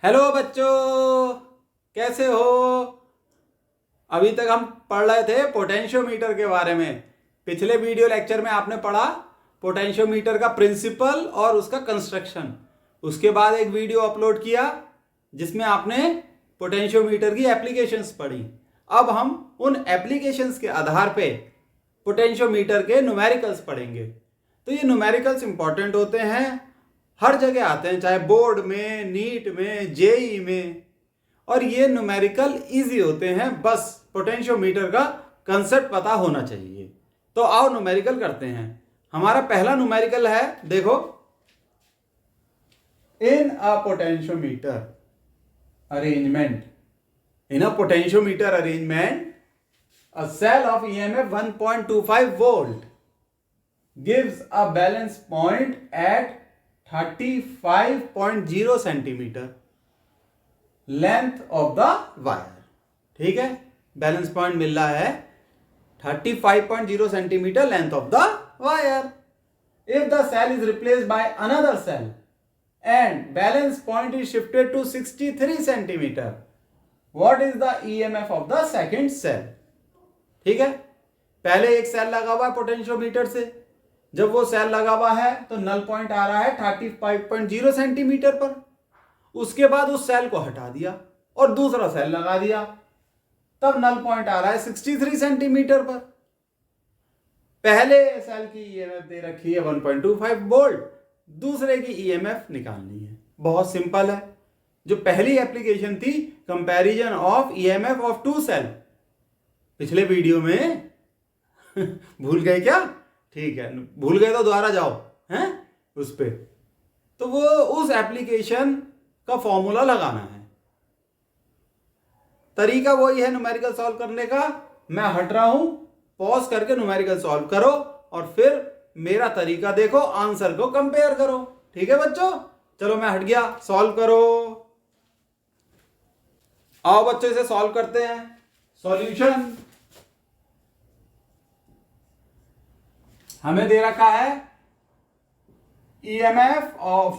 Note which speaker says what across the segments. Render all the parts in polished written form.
Speaker 1: Hello बच्चों, कैसे हो। अभी तक हम पढ़ रहे थे पोटेंशियोमीटर के बारे में। पिछले वीडियो लेक्चर में आपने पढ़ा पोटेंशियोमीटर का प्रिंसिपल और उसका कंस्ट्रक्शन। उसके बाद एक वीडियो अपलोड किया जिसमें आपने पोटेंशियोमीटर की एप्लीकेशंस पढ़ी। अब हम उन एप्लीकेशंस के आधार पे पोटेंशियोमीटर के न्यूमेरिकल्स पढ़ेंगे। तो ये न्यूमेरिकल्स इंपॉर्टेंट होते हैं, हर जगह आते हैं, चाहे बोर्ड में, नीट में, जेई में। और ये न्यूमेरिकल इजी होते हैं, बस पोटेंशियोमीटर का कंसेप्ट पता होना चाहिए। तो आओ न्यूमेरिकल करते हैं। हमारा पहला न्यूमेरिकल है, देखो, in a potentiometer arrangement, in a potentiometer arrangement a cell of EMF 1.25 volt gives a balance point at 35.0 centimeter length of the wire। ठीक है, बैलेंस पॉइंट मिल रहा है 35.0 centimeter length of the wire। If the cell is replaced by another cell and balance point is shifted to 63 centimeter, what is the EMF of the second cell? ठीक है, पहले एक cell लगा हुआ है potentiometer से, जब वो सेल लगा हुआ है तो नल पॉइंट आ रहा है 35.0 सेंटीमीटर पर। उसके बाद उस सेल को हटा दिया और दूसरा सेल लगा दिया, तब नल पॉइंट आ रहा है 63 सेंटीमीटर पर। पहले सेल की ईएमएफ दे रखी है 1.25 वोल्ट, दूसरे की ईएमएफ निकालनी है। बहुत सिंपल है। जो पहली एप्लीकेशन थी comparison of EMF of two cell, पिछले वीडियो में भूल गए क्या? ठीक है, भूल गए तो दोबारा जाओ हैं उस पे। तो वो उस एप्लीकेशन का फॉर्मूला लगाना है। तरीका वही है न्यूमेरिकल सॉल्व करने का। मैं हट रहा हूं, पॉज करके न्यूमेरिकल सॉल्व करो और फिर मेरा तरीका देखो, आंसर को कंपेयर करो। ठीक है बच्चों, चलो मैं हट गया, सॉल्व करो। आओ बच्चों, इसे सॉल्व करते हैं। सॉल्यूशन हमें दे रखा है ईएमएफ ऑफ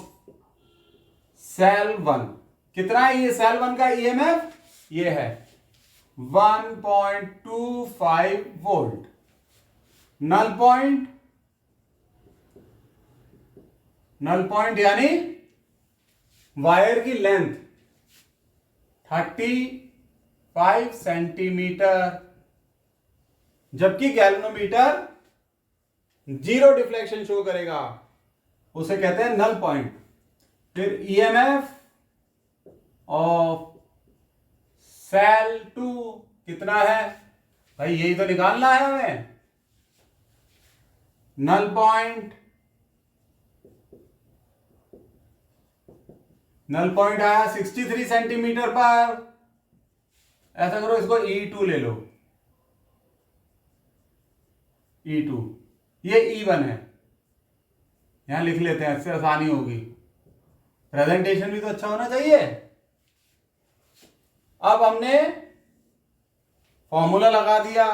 Speaker 1: सेल 1। कितना है ये सेल 1 का ईएमएफ? ये है 1.25 वोल्ट। नल पॉइंट यानी वायर की लेंथ 35 सेंटीमीटर, जबकि गैल्वेनोमीटर जीरो डिफ्लेक्शन शो करेगा, उसे कहते हैं नल पॉइंट। फिर ईएमएफ ऑफ सेल 2 कितना है भाई? यही तो निकालना है हमें। नल पॉइंट आया 63 सेंटीमीटर पर। ऐसा करो, इसको E2 ले लो। E2, ये E1 है, यहां लिख लेते हैं, इससे आसानी होगी। प्रेजेंटेशन भी तो अच्छा होना चाहिए। अब हमने फॉर्मूला लगा दिया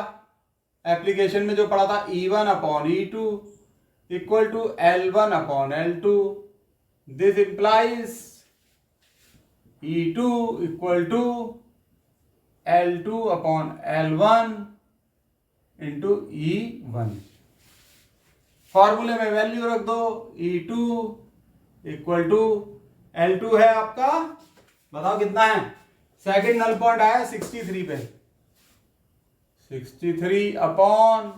Speaker 1: एप्लीकेशन में जो पढ़ा था, E1 upon E2 equal to L1 अपॉन L2। This implies E2 equal to L2 upon L1 into E1। फॉर्मूले में वैल्यू रख दो, E2 इक्वल टू L2 है आपका, बताओ कितना है? सेकंड नल पॉइंट आया 63 पे, 63 अपॉन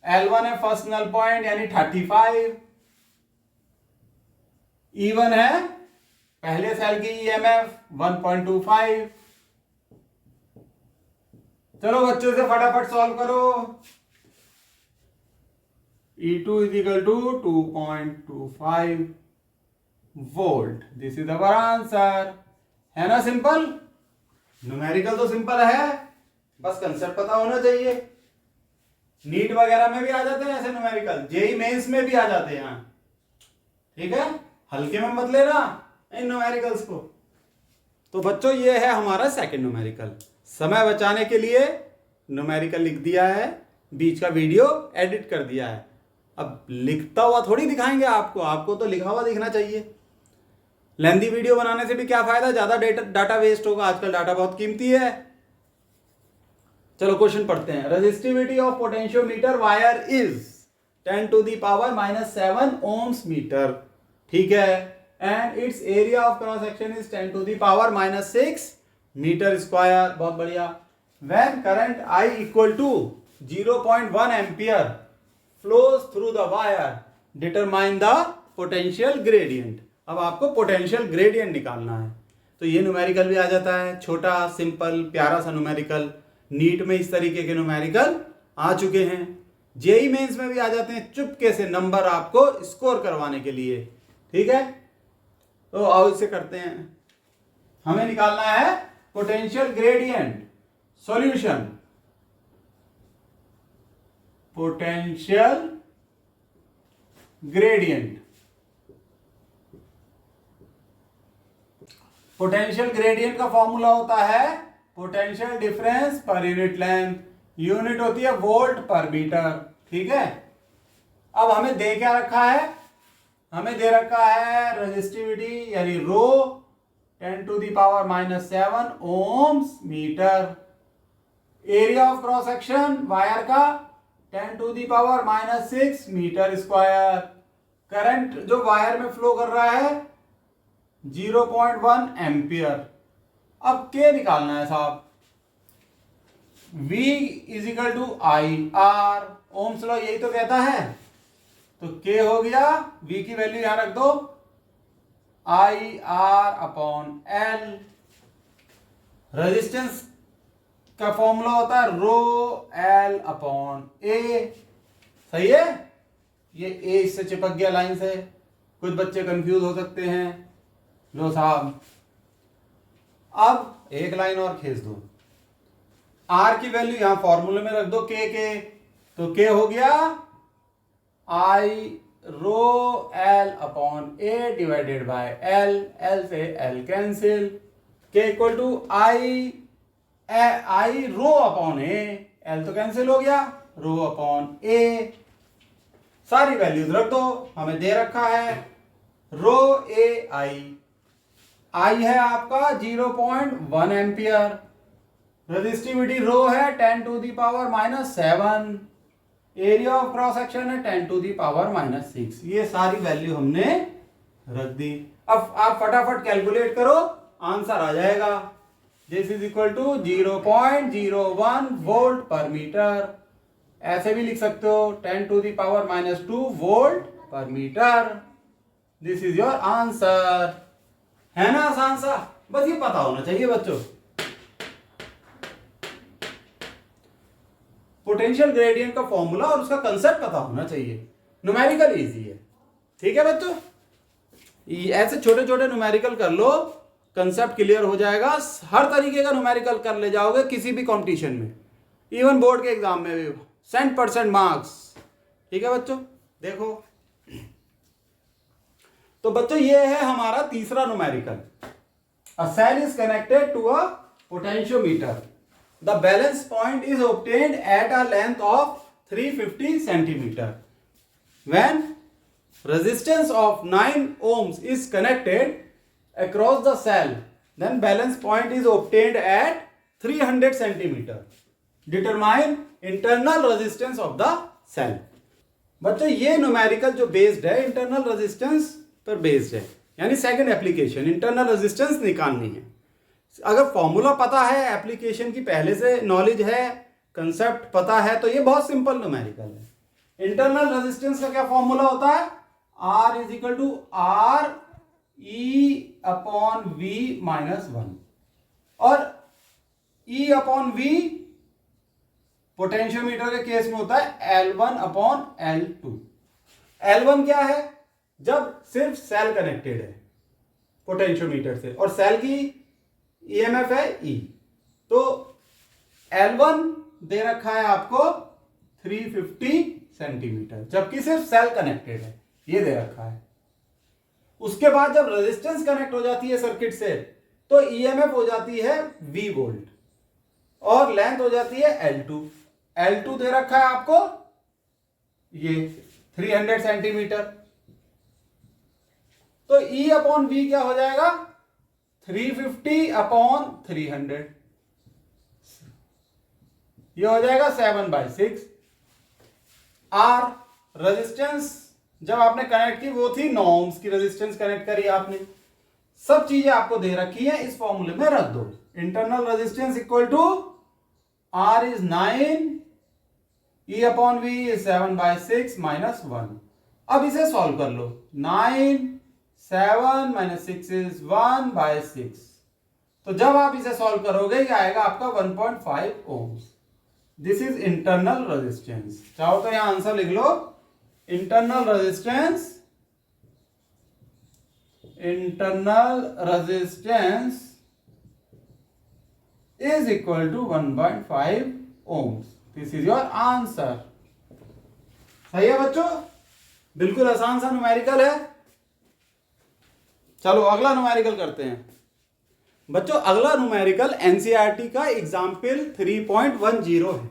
Speaker 1: L1 है फर्स्ट नल पॉइंट यानी 35। E1 है पहले सेल की ईएमएफ 1.25। चलो बच्चों से फटाफट सॉल्व करो। E2 is equal to 2.25 volt. This is our answer. है ना सिंपल? न्यूमेरिकल तो सिंपल है, बस कंसेप्ट पता होना चाहिए। नीट वगैरह में भी आ जाते हैं ऐसे न्यूमेरिकल, जेई मेंस में भी आ जाते हैं। ठीक है, हल्के में मत लेना इन न्यूमेरिकल्स को। तो बच्चों, ये है हमारा सेकंड न्यूमेरिकल। समय बचाने के लिए न्यूमेरिकल लिख दिया है, बीच का वीडियो एडिट कर दिया है। अब लिखता हुआ थोड़ी दिखाएंगे आपको, आपको तो लिखा हुआ दिखना चाहिए। लेंदी वीडियो बनाने से भी क्या फायदा, ज्यादा डाटा वेस्ट होगा, आजकल डाटा बहुत कीमती है। चलो क्वेश्चन पढ़ते हैं। Resistivity of potentiometer wire is 10 to the power -7 ohms metre, ठीक है, and its area of cross section is 10 to the power -6 metre square. बहुत बढ़िया। When current I equal to 0.1 ampere flows through the wire determine the potential gradient. अब आपको potential gradient निकालना है। तो ये न्यूमेरिकल भी आ जाता है, छोटा सिंपल प्यारा सा न्यूमेरिकल। नीट में इस तरीके के न्यूमेरिकल आ चुके हैं, जेई मेंस में भी आ जाते हैं, चुपके से नंबर आपको स्कोर करवाने के लिए, ठीक है। तो आओ इसे करते हैं। हमें निकालना है potential gradient. Solution, potential gradient. Potential gradient का फॉर्मूला होता है potential difference per unit length, unit होती है वोल्ट पर मीटर, ठीक है। अब हमें दे क्या रखा है, हमें दे रखा है रेजिस्टिविटी यानी rho 10 to the power -7 ohms metre, area of cross section wire का 10 to the power -6 metre square, current जो वायर में फ्लो कर रहा है 0.1 एम्पियर। अब के निकालना है साहब, V is equal to I R, Ohm's law यही तो कहता है। तो K हो गया, V की वैल्यू यहां रख दो, I R upon L. Resistance का फॉर्मूला होता है रो एल अपॉन ए, सही है। ये ए इससे चिपक गया लाइन से, कुछ बच्चे कंफ्यूज हो सकते हैं। लो साहब, अब एक लाइन और खींच दो, आर की वैल्यू यहां फॉर्मूले में रख दो के, तो के हो गया I rho L upon A divided by L, L से L cancel, K equal to I rho upon A, L तो कैंसिल हो गया, रो अपॉन ए। सारी वैल्यूज रख दो, हमें दे रखा है रो ए आई है आपका 0.1 एम्पियर, रेजिस्टिविटी रो है 10 to the power -7, area of cross section है 10 टू द पावर -6। ये सारी वैल्यू हमने रख दी। अब आप फटाफट कैलकुलेट करो, आंसर आ जाएगा। This is equal to 0.01 volt per metre. ऐसे भी लिख सकते हो 10 to the power -2 volt per metre. This is your answer. है ना आसान सा, बस ये पता होना चाहिए बच्चों। पोटेंशियल ग्रेडियंट का फॉर्मूला और उसका कंसेप्ट पता होना चाहिए। न्यूमेरिकल इजी है, ठीक है बच्चों। ऐसे छोटे छोटे न्यूमेरिकल कर लो, कंसेप्ट क्लियर हो जाएगा। हर तरीके का न्यूमेरिकल कर ले जाओगे किसी भी कंपटीशन में, इवन बोर्ड के एग्जाम में भी 100% मार्क्स, ठीक है बच्चों। देखो तो बच्चों ये है हमारा तीसरा numerical. A cell is connected to a potentiometer, the balance point is obtained at a length of 350 centimetre. When resistance of 9 ohms is connected across the cell, then balance point is obtained at 300 centimeter. Determine internal resistance of the cell. बच्चों ये numerical जो based है internal resistance पर based है, यानी second application internal resistance निकालनी है। अगर फॉर्मूला पता है, एप्लीकेशन की पहले से नॉलेज है, कंसेप्ट पता है, तो ये बहुत सिंपल न्यूमेरिकल है। इंटरनल रेजिस्टेंस का क्या फॉर्मूला होता है, R is equal to R E upon V -1, और E अपॉन वी पोटेंशियोमीटर के केस में होता है L1 अपॉन L2। L1 क्या है, जब सिर्फ सेल कनेक्टेड है पोटेंशियोमीटर से और सेल की ईएमएफ है E, तो L1 दे रखा है आपको 350 सेंटीमीटर, जबकि सिर्फ सेल कनेक्टेड है, ये दे रखा है। उसके बाद जब रेजिस्टेंस कनेक्ट हो जाती है सर्किट से, तो ईएमएफ हो जाती है V वोल्ट और लेंथ हो जाती है L2। L2 दे रखा है आपको ये 300 सेंटीमीटर। तो E अपॉन V क्या हो जाएगा 350 अपॉन 300, ये हो जाएगा 7/6। R रेजिस्टेंस जब आपने कनेक्ट की वो थी 9 ohms की रेजिस्टेंस कनेक्ट करी आपने। सब चीजें आपको दे रखी है, इस फॉर्मूले में रख दो। Internal resistance equal to R is 9, E upon V is 7/6 minus 1। अब इसे सॉल्व कर लो। 9 7 माइनस 6 इज 1/6। तो जब आप इसे सॉल्व करोगे ये आएगा आपका 1.5 ohms। This is internal resistance. चाहो तो यहां आंसर लिख लो, internal resistance is equal to 1.5 ohms। This is your answer. सही है बच्चों, बिल्कुल आसान सा न्यूमेरिकल है। चलो अगला न्यूमेरिकल करते हैं बच्चों। अगला न्यूमेरिकल एनसीईआरटी का एग्जाम्पल 3.10 है।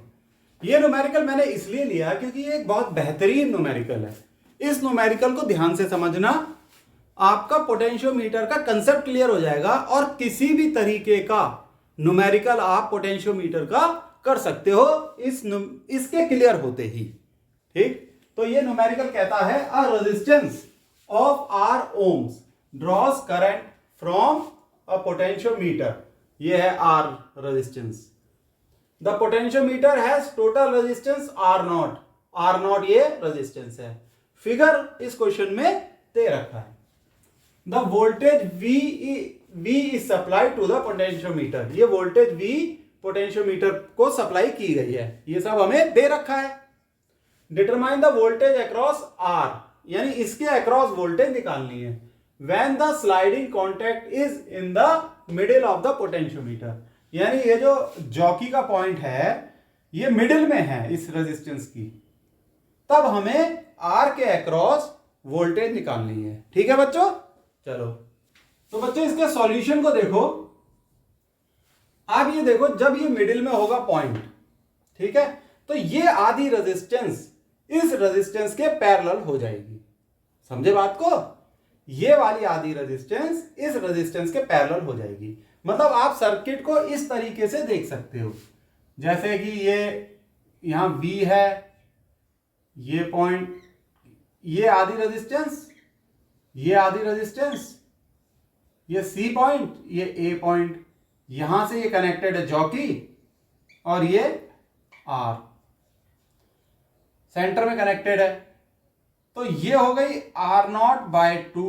Speaker 1: ये न्यूमेरिकल मैंने इसलिए लिया क्योंकि ये एक बहुत बेहतरीन न्यूमेरिकल है। इस न्यूमेरिकल को ध्यान से समझना, आपका पोटेंशियोमीटर का कंसेप्ट क्लियर हो जाएगा और किसी भी तरीके का न्यूमेरिकल आप पोटेंशियोमीटर का कर सकते हो इसके क्लियर होते ही। ठीक, तो ये न्यूमेरिकल कहता है a resistance of R ohms draws current from a potentiometer. ये है R resistance. The potentiometer has total resistance R0 ये रेजिस्टेंस है। फिगर इस क्वेश्चन में दे रखा है। The voltage V is supplied to the potentiometer। ये वोल्टेज V पोटेंशियोमीटर को सप्लाई की गई है, ये सब हमें दे रखा है। Determine the voltage across R, यानी इसके अक्रॉस वोल्टेज निकालनी है। When the sliding contact is in the middle of the potentiometer, यानी ये जो जॉकी का पॉइंट है ये मिडिल में है इस रेजिस्टेंस की, तब हमें R के अक्रॉस वोल्टेज निकालनी है। ठीक है बच्चों, चलो तो बच्चों इसके सॉल्यूशन को देखो। आप ये देखो, जब ये मिडिल में होगा पॉइंट, ठीक है, तो ये आधी रेजिस्टेंस इस रेजिस्टेंस के पैरेलल हो जाएगी। समझे बात को? ये वाली आधी रेजिस्टेंस इस रेजिस्टेंस के पैरेलल हो जाएगी। मतलब आप सर्किट को इस तरीके से देख सकते हो, जैसे कि ये यहां V है, ये पॉइंट, ये आधी रेजिस्टेंस, ये आधी रेजिस्टेंस, ये C पॉइंट, ये A पॉइंट, यहां से ये कनेक्टेड है जॉकी, और ये R सेंटर में कनेक्टेड है। तो ये हो गई R0/2,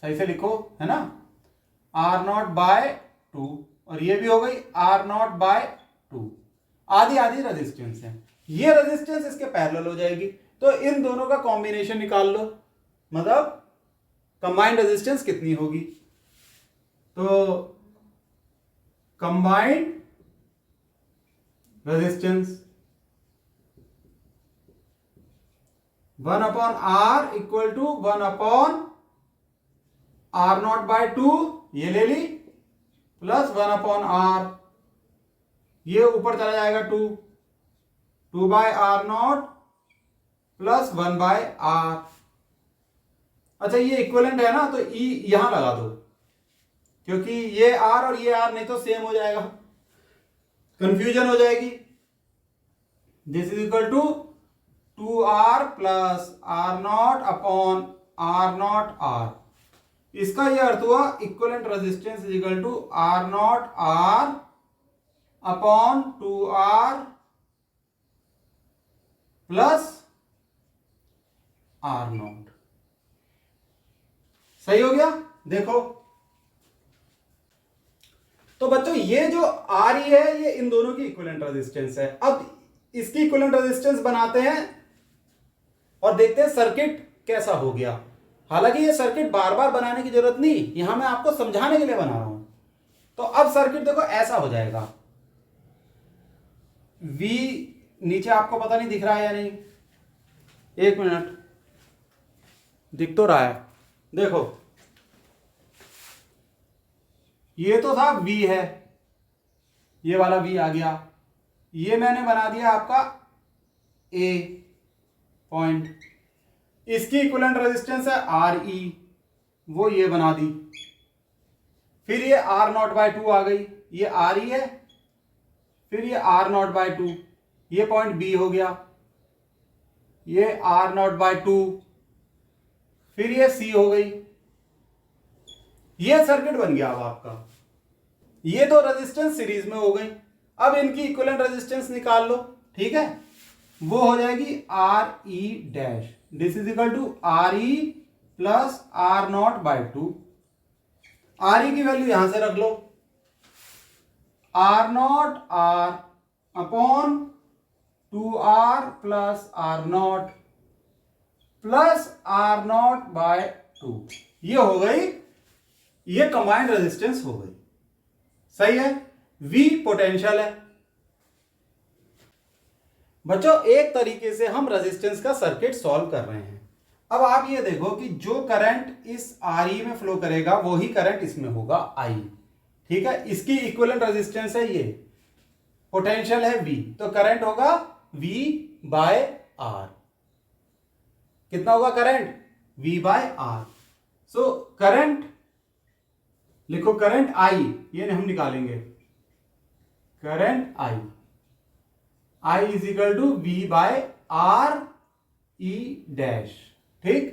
Speaker 1: सही से लिखो है ना, R0/2, और ये भी हो गई R0/2। आधी आधी रेजिस्टेंस है, ये रेजिस्टेंस इसके पैरेलल हो जाएगी। तो इन दोनों का कॉम्बिनेशन निकाल लो, मतलब कंबाइंड रेजिस्टेंस कितनी होगी। तो combined resistance 1/R equal to 1/R0/2, ये ले ली, प्लस 1/R, ये ऊपर चला जाएगा 2/R0 प्लस 1/R। अच्छा ये इक्विवेलेंट है ना, तो E यहां लगा दो, क्योंकि ये R और ये R नहीं तो सेम हो जाएगा, कंफ्यूजन हो जाएगी। This is equal to 2R plus R0 upon R0R। इसका ये अर्थ हुआ equivalent resistance is equal to R0R upon 2R plus R0। सही हो गया? देखो तो बच्चों ये जो आ रही है ये इन दोनों की इक्विवेलेंट रेजिस्टेंस है। अब इसकी इक्विवेलेंट रेजिस्टेंस बनाते हैं और देखते हैं सर्किट कैसा हो गया। हालांकि ये सर्किट बार बार बनाने की जरूरत नहीं, यहां मैं आपको समझाने के लिए बना रहा हूं। तो अब सर्किट देखो ऐसा हो जाएगा। V नीचे आपको पता नहीं दिख रहा है या नहीं, एक मिनट, दिख तो रहा है। देखो ये तो था V है, ये वाला V आ गया, ये मैंने बना दिया आपका A पॉइंट, इसकी इक्विवेलेंट रेजिस्टेंस है RE, वो ये बना दी। फिर ये आर नॉट बाय टू आ गई, ये आर ही है, फिर ये आर नॉट बाय टू, ये पॉइंट बी हो गया, ये आर नॉट बाय टू, फिर ये सी हो गई। ये सर्किट बन गया अब आपका। ये दो रेजिस्टेंस सीरीज में हो गई। अब इनकी इक्विवेलेंट रेजिस्टेंस निकाल लो, ठीक है। वो हो जाएगी R E dash, this is equal to R E plus R naught by two. R E की वैल्यू यहां से रख लो, R naught R upon two R plus R naught plus R naught by two. ये हो गई, ये combined resistance हो गई, सही है। V पोटेंशियल है। बच्चों एक तरीके से हम रेजिस्टेंस का सर्किट सॉल्व कर रहे हैं। अब आप ये देखो कि जो करंट इस RE में फ्लो करेगा वही करंट इसमें होगा I, ठीक है। इसकी इक्विवेलेंट रेजिस्टेंस है ये, पोटेंशियल है V, तो करंट होगा V बाय R। कितना होगा current? V by R। So current लिखो, करंट I, ये हम निकालेंगे, current I is equal to V by R E dash, ठीक।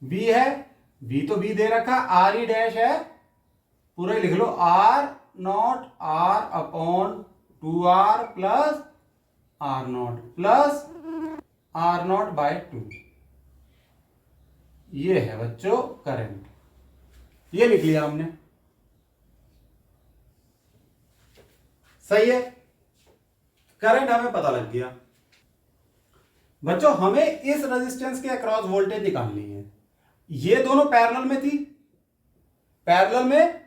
Speaker 1: V है, V तो V दे रखा, R E डैश है, पूरे लिख लो, R naught R upon 2R plus R naught plus R naught by 2। ये है बच्चों करंट, ये लिख लिया हमने, सही है। करंट हमें पता लग गया। बच्चों हमें इस रेजिस्टेंस के अक्रॉस वोल्टेज निकालनी है। ये दोनों पैरेलल में थी, पैरेलल में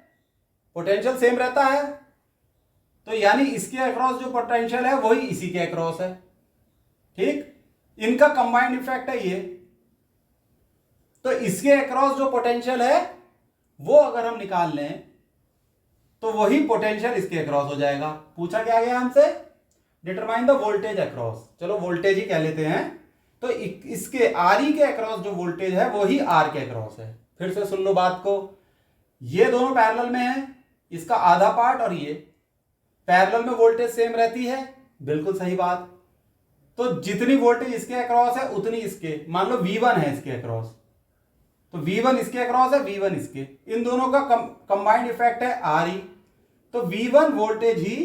Speaker 1: पोटेंशियल सेम रहता है, तो यानी इसके अक्रॉस जो पोटेंशियल है वही इसी के अक्रॉस है, ठीक। इनका कंबाइंड इफेक्ट है ये, तो इसके अक्रॉस जो पोटेंशियल है वो अगर हम निकाल लें तो वही पोटेंशियल इसके अक्रॉस हो जाएगा। पूछा क्या गया हमसे? डिटरमाइन द वोल्टेज अक्रॉस, चलो वोल्टेज ही कह लेते हैं। तो इसके RE के अक्रॉस जो वोल्टेज है वही R के अक्रॉस है। फिर से सुन लो बात को, ये दोनों पैरेलल में है, इसका आधा पार्ट और ये पैरेलल में वोल्टेज सेम रहती है, बिल्कुल सही बात। तो जितनी वोल्टेज इसके अक्रॉस है उतनी इसके, मान लो V1 है इसके अक्रॉस, तो V1 इसके अक्रॉस है, V1 इसके, इन दोनों का कंबाइंड इफेक्ट है RE, तो V1 वोल्टेज ही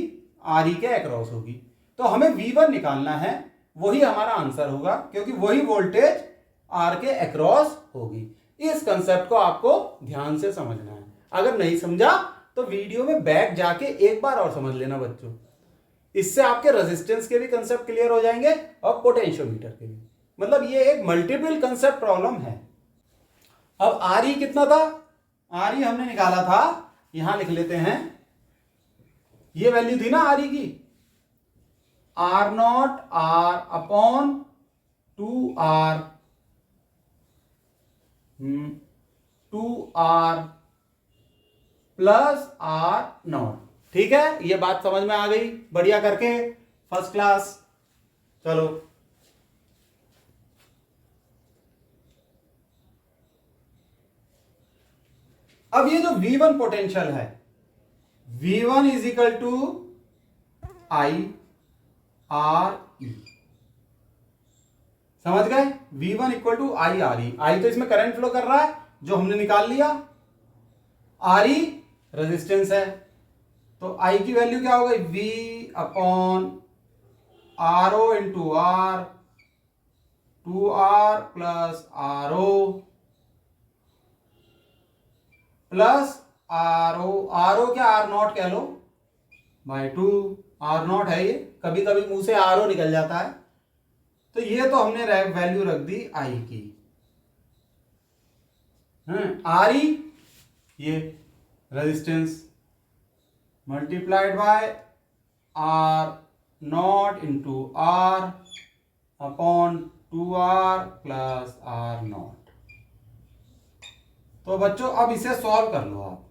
Speaker 1: RE के अक्रॉस होगी। तो हमें V1 निकालना है, वही हमारा आंसर होगा, क्योंकि वही वोल्टेज R के अक्रॉस होगी। इस कंसेप्ट को आपको ध्यान से समझना है। अगर नहीं समझा तो वीडियो में बैक जाके एक बार और समझ लेना बच्चों, इससे आपके रेजिस्टेंस के भी कंसेप्ट क्लियर हो जाएंगे और पोटेंशियोमीटर के भी। मतलब ये एक मल्टीपल कंसेप्ट प्रॉब्लम है। अब RE कितना था? RE हमने निकाला था, यहां लिख लेते हैं, ये वैल्यू थी ना RE की, R naught R upon 2R 2R plus R not, ठीक है। ये बात समझ में आ गई? बढ़िया करके, फर्स्ट क्लास। चलो अब ये जो V1 पोटेंशियल है, V1 is equal to I R E, समझ गए? V1 equal to I R E। I तो इसमें करंट फ्लो कर रहा है जो हमने निकाल लिया, RE रेजिस्टेंस है, तो I की वैल्यू क्या हो गई? V upon RO into R, 2R plus RO plus RO क्या R नॉट कह लो बाय 2, R नॉट है ये, कभी कभी मुंह से RO निकल जाता है। तो ये तो हमने वैल्यू रख दी I की, RE ये resistance multiplied by R not into R upon 2R plus R not. तो बच्चों अब इसे सॉल्व कर लो आप,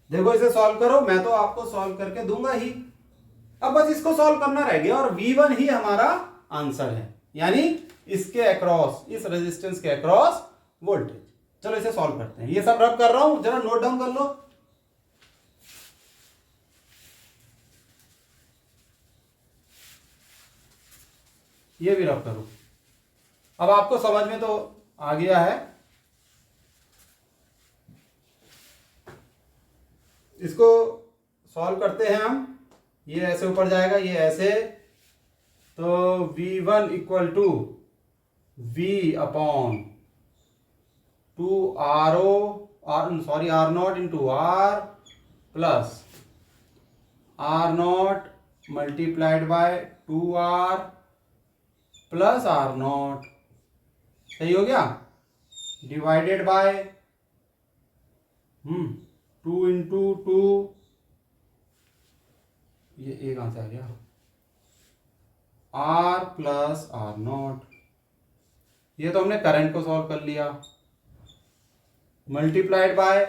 Speaker 1: देखो इसे सॉल्व करो, मैं तो आपको सॉल्व करके दूंगा ही। अब बस इसको सॉल्व करना रह गया और V1 ही हमारा आंसर है, यानी इसके अक्रॉस, इस रेजिस्टेंस के अक्रॉस वोल्टेज। चलो इसे सॉल्व करते हैं। ये सब रब कर रहा हूं, जरा नोट डाउन कर लो। ये भी रब करो। अब आपको समझ में तो आ गया है। इसको सॉल्व करते हैं हम। ये ऐसे ऊपर जाएगा, ये ऐसे, तो V1 equal to V upon 2 R into R plus R0 multiplied by 2R plus R0, सही हो गया, डिवाइडेड बाय 2 इंटू 2, ये एक कहां से आ गया, R प्लस R0। ये तो हमने करंट को सॉल्व कर लिया, मल्टीप्लाइड बाय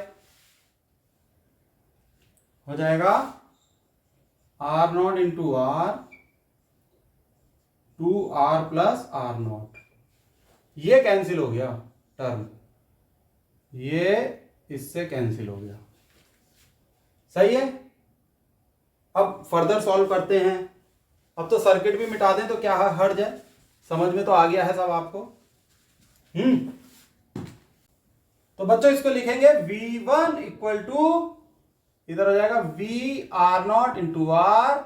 Speaker 1: हो जाएगा R0 into R, 2R plus R0। ये कैंसिल हो गया टर्म, ये इससे कैंसिल हो गया, सही है। अब फर्दर सॉल्व करते हैं। अब तो सर्किट भी मिटा दें तो क्या हर्ज है, समझ में तो आ गया है सब आपको। तो बच्चों इसको लिखेंगे V1 इक्वल टू, इधर हो जाएगा VR0 इंटू R,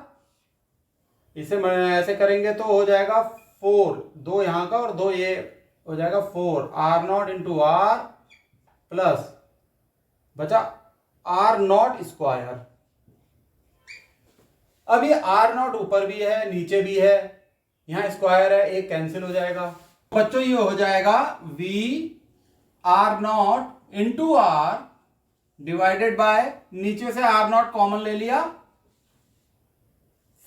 Speaker 1: इसे ऐसे करेंगे तो हो जाएगा 4, 2 यहां का और 2 ये हो जाएगा 4 R0 इंटू R प्लस बचा R0 स्क्वायर। अब ये R0 ऊपर भी है नीचे भी है, यहां स्क्वायर है, एक कैंसिल हो जाएगा। बच्चों ये हो जाएगा VR0 into R divided by, नीचे से R0 कॉमन ले लिया,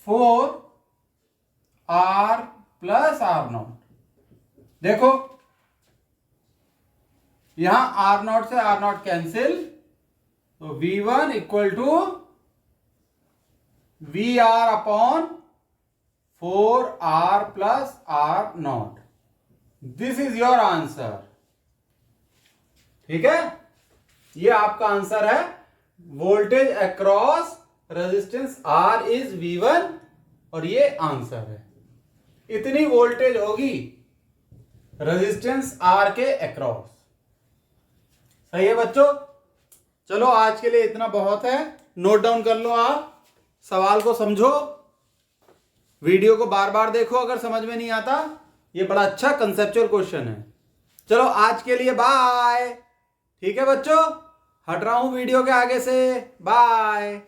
Speaker 1: 4R प्लस R0। देखो यहां R0 से R0 कैंसिल, तो V1 equal to VR upon 4R plus R0। This is your answer, ठीक है। ये आपका आंसर है। Voltage across resistance R is V1 और ये आंसर है। इतनी वोल्टेज होगी रेजिस्टेंस R के अक्रॉस, सही है बच्चों। चलो आज के लिए इतना बहुत है, नोट डाउन कर लो, आप सवाल को समझो, वीडियो को बार बार देखो अगर समझ में नहीं आता। ये बड़ा अच्छा कंसेप्चुअल क्वेश्चन है। चलो आज के लिए बाय, ठीक है बच्चों, हट रहा हूं वीडियो के आगे से, बाय।